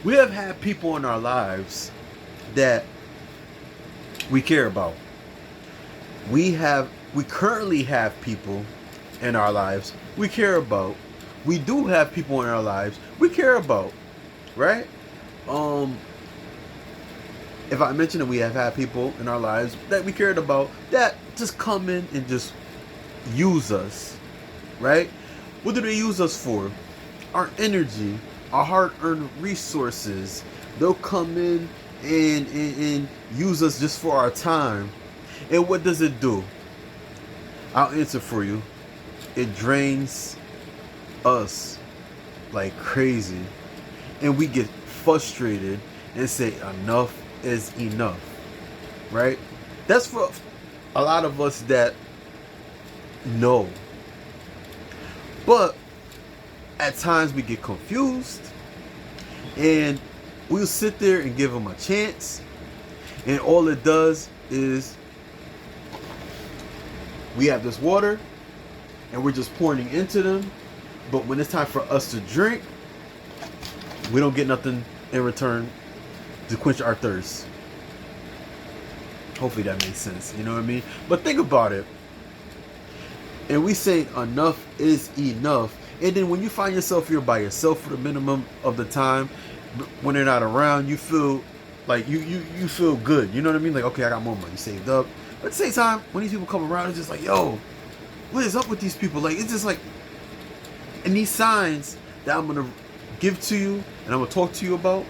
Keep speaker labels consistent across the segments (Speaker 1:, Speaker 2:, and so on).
Speaker 1: We have had people in our lives that we care about. We currently have people in our lives we care about. We do have people in our lives we care about, right? Um, if I mentioned that we have had people in our lives that we cared about that just come in and just use us, right? What do they use us for? Our energy, our hard-earned resources. They'll come in and use us just for our time. And what does it do? I'll answer for you. It drains us like crazy. And we get frustrated and say enough is enough. Right? That's for a lot of us that know. But at times we get confused and we'll sit there and give them a chance, and all it does is we have this water and we're just pouring into them, but when it's time for us to drink, we don't get nothing in return to quench our thirst. Hopefully that makes sense, you know what I mean? But think about it. And we say enough is enough. And then when you find yourself here by yourself for the minimum of the time, when they're not around, you feel like you feel good. You know what I mean? Like, okay, I got more money saved up. But at the same time, when these people come around, it's just like, yo, what is up with these people? Like, it's just like, and these signs that I'm gonna give to you and I'm gonna talk to you about,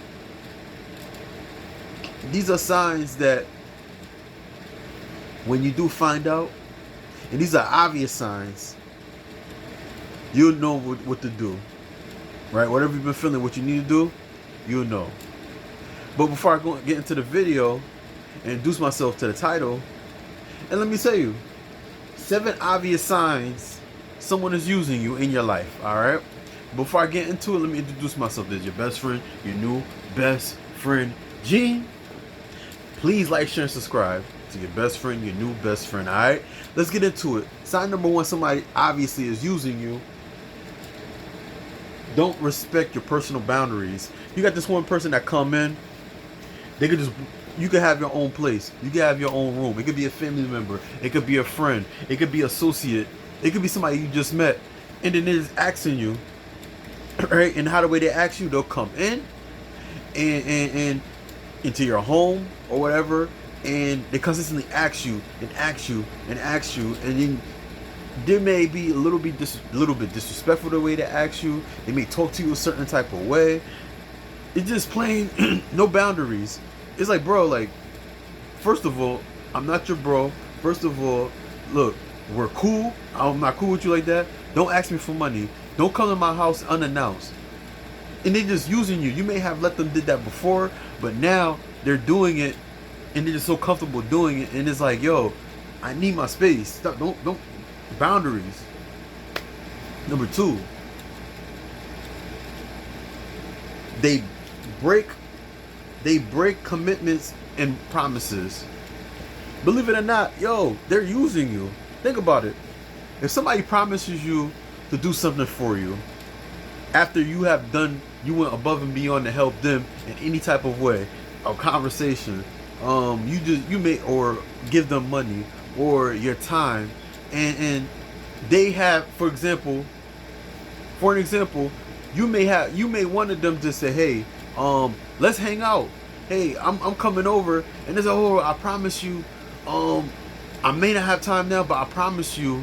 Speaker 1: these are signs that when you do find out, and these are obvious signs, you'll know what to do, right? Whatever you've been feeling, what you need to do, you'll know. But before I get into the video and introduce myself to the title, and let me tell you, 7 obvious signs someone is using you in your life, all right? Before I get into it, let me introduce myself. This is your best friend, your new best friend, Gene. Please like, share, and subscribe to your best friend, your new best friend, all right? Let's get into it. Sign number 1, somebody obviously is using you. Don't respect your personal boundaries. You got this one person that come in, they could just, you could have your own place. You could have your own room. It could be a family member. It could be a friend. It could be an associate. It could be somebody you just met. And then they're just asking you, right? And how the way they ask you, they'll come in and into your home or whatever, and they consistently ask you and ask you and ask you, and then there may be a little bit disrespectful the way they ask you. They may talk to you a certain type of way. It's just plain no boundaries. It's like, bro, like, first of all, I'm not your bro. First of all, look, we're cool. I'm not cool with you like that. Don't ask me for money. Don't come to my house unannounced. And they're just using you. You may have let them did that before, but now they're doing it, and they're just so comfortable doing it. And it's like, yo, I need my space. Stop. Don't. Boundaries. Number 2, they break commitments and promises. Believe it or not, yo, they're using you. Think about it. If somebody promises you to do something for you, after you went above and beyond to help them in any type of way, a conversation, you may, or give them money or your time, and they have, for an example, you may wanted them to say, hey, let's hang out. Hey, I'm coming over, and there's I promise you, I may not have time now, but I promise you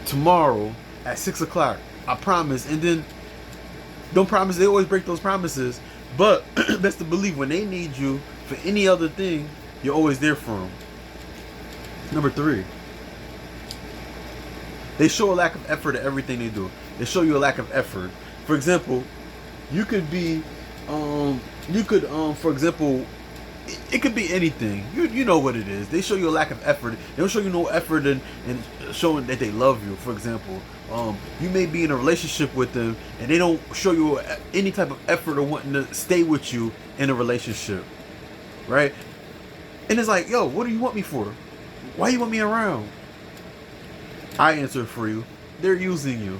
Speaker 1: tomorrow at 6 o'clock. I promise. And then don't promise. They always break those promises. But best to believe when they need you for any other thing, you're always there for them. Number 3, they show a lack of effort at everything they do. They show you a lack of effort. For example, you could be, for example, it could be anything. You know what it is. They show you a lack of effort. They don't show you no effort in showing that they love you. For example, you may be in a relationship with them and they don't show you any type of effort or wanting to stay with you in a relationship, right? And it's like, yo, what do you want me for? Why you want me around? I answer for you. They're using you.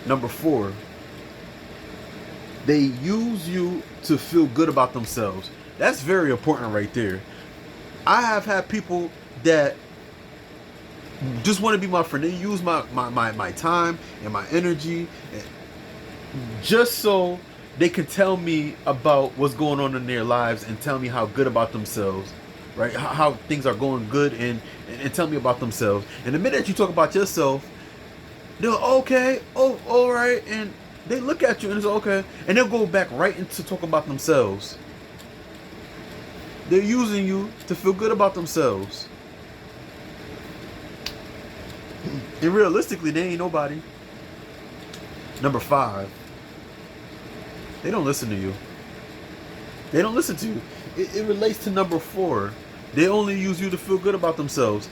Speaker 1: Number 4, They use you to feel good about themselves. That's very important right there. I have had people that just want to be my friend. They use my time and my energy just so they can tell me about what's going on in their lives and tell me how good about themselves, right? How things are going good and tell me about themselves. And the minute you talk about yourself, they're okay, oh, all right, and they look at you and it's okay, and they'll go back right into talking about themselves. They're using you to feel good about themselves. And realistically, they ain't nobody. Number 5, they don't listen to you. They don't listen to you. It relates to number 4. They only use you to feel good about themselves.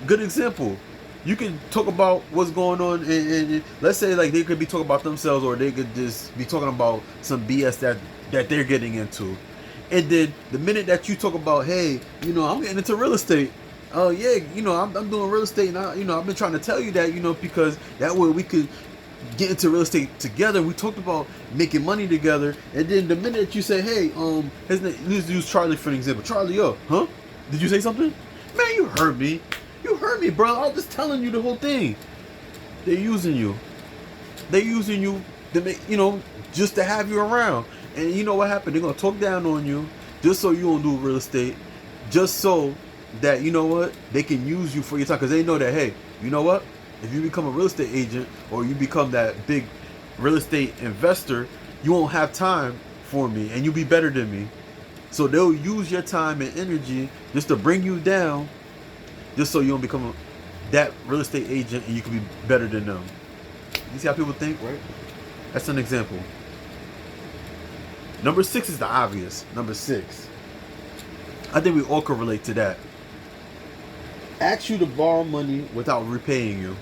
Speaker 1: Good example. You can talk about what's going on, and let's say like they could be talking about themselves, or they could just be talking about some BS that they're getting into. And then the minute that you talk about, hey, I'm getting into real estate. Oh yeah, I'm doing real estate, and I've been trying to tell you that, because that way we could get into real estate together. We talked about making money together, and then the minute you say, hey, his name, let's use Charlie for an example. Charlie, huh? Did you say something? Man, you heard me. You heard me, bro. I was just telling you the whole thing. They're using you. They're using you to make, just to have you around. And you know what happened? They're gonna talk down on you just so you don't do real estate, just so that they can use you for your time, because they know that, hey, you know what? If you become a real estate agent or you become that big real estate investor, you won't have time for me and you'll be better than me. So they'll use your time and energy just to bring you down, just so you don't become that real estate agent and you can be better than them. You see how people think, right? That's an example. Number 6 is the obvious. Number 6. I think we all can relate to that. Ask you to borrow money without repaying you.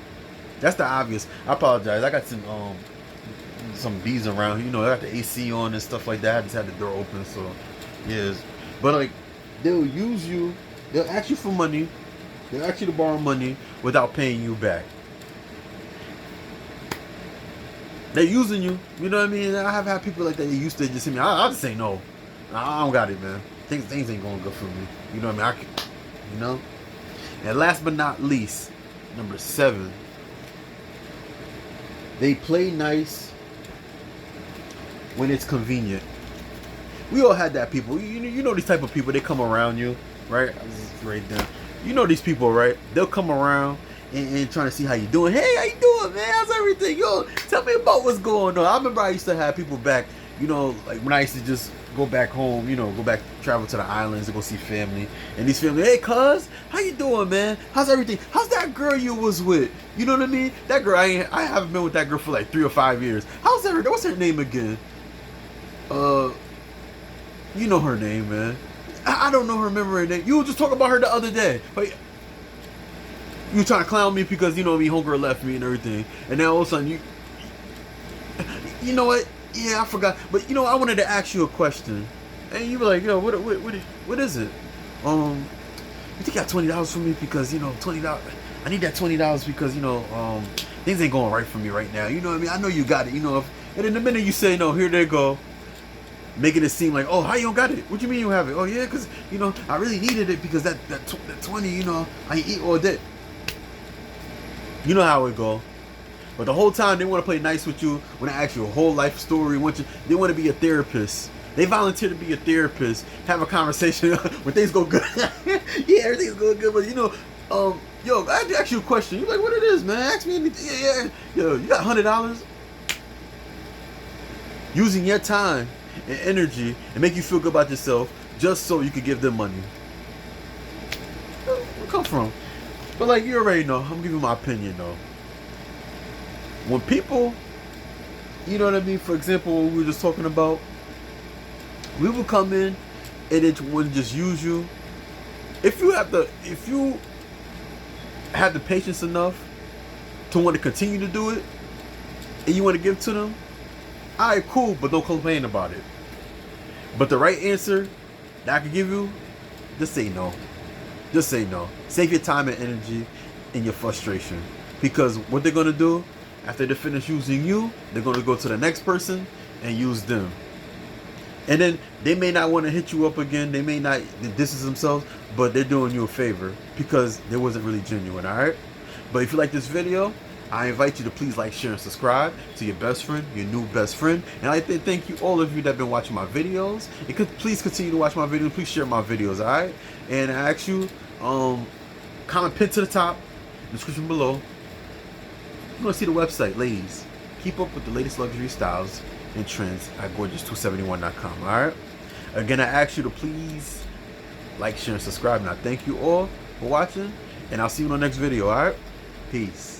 Speaker 1: That's the obvious. I apologize. I got some bees around. I got the AC on and stuff like that. I just had the door open, so yes. But like, they'll use you. They'll ask you for money. They'll ask you to borrow money without paying you back. They're using you. You know what I mean? I have had people like that. They used to just say me. I just say no. I don't got it, man. Things ain't going good for me. You know what I mean? And last but not least, number 7. They play nice when it's convenient. We all had that people. You know these type of people. They come around you, right? I was right there. You know these people, right? They'll come around and trying to see how you doing. Hey, how you doing, man? How's everything? Yo, tell me about what's going on. I remember I used to have people back, like when I used to just go back home, travel to the islands to go see family. And these family, hey, cuz, how you doing, man? How's everything? How's that girl you was with? You know what I mean? That girl, I haven't been with that girl for like 3 or 5 years. How's everything? What's her name again? You know her name, man. I don't know her, remember her name. You were just talking about her the other day. But you were trying to clown me because, homegirl left me and everything. And now all of a sudden, you know what? Yeah, I forgot. But, I wanted to ask you a question. And you were like, yo, what is it? You think you got $20 for me? Because, $20. I need that $20 because, things ain't going right for me right now. You know what I mean? I know you got it. And in the minute you say, no, here they go. Making it seem like, oh, how you don't got it? What you mean you have it? Oh, yeah, because, I really needed it because that 20, I eat all day. You know how it go. But the whole time they want to play nice with you, want to ask you a whole life story, they want to be a therapist. They volunteer to be a therapist, have a conversation when things go good. Yeah, everything's going good, but yo, I have to ask you a question. You're like, what it is, man? Ask me anything. Yeah. Yo, you got $100? Using your time and energy and make you feel good about yourself just so you could give them money. Where it come from? But like, you already know, I'm giving my opinion though. When people, you know what I mean, for example, we were just talking about, we will come in and it wouldn't just use you. If you have the patience enough to want to continue to do it and you want to give to them, alright, cool, but don't complain about it. But the right answer that I can give you, just say no. Just say no. Save your time and energy and your frustration. Because what they're going to do, after they finish using you, they're going to go to the next person and use them. And then they may not want to hit you up again. They may not distance themselves, but they're doing you a favor because they wasn't really genuine, all right? But if you like this video, I invite you to please like, share, and subscribe to your best friend, your new best friend. And I thank you, all of you that have been watching my videos. And please continue to watch my videos. Please share my videos, all right? And I ask you, comment pin to the top, description below. You want to see the website, ladies. Keep up with the latest luxury styles and trends at gorgeous271.com. All right. Again, I ask you to please like, share, and subscribe. And I thank you all for watching, and I'll see you in the next video. All right. Peace.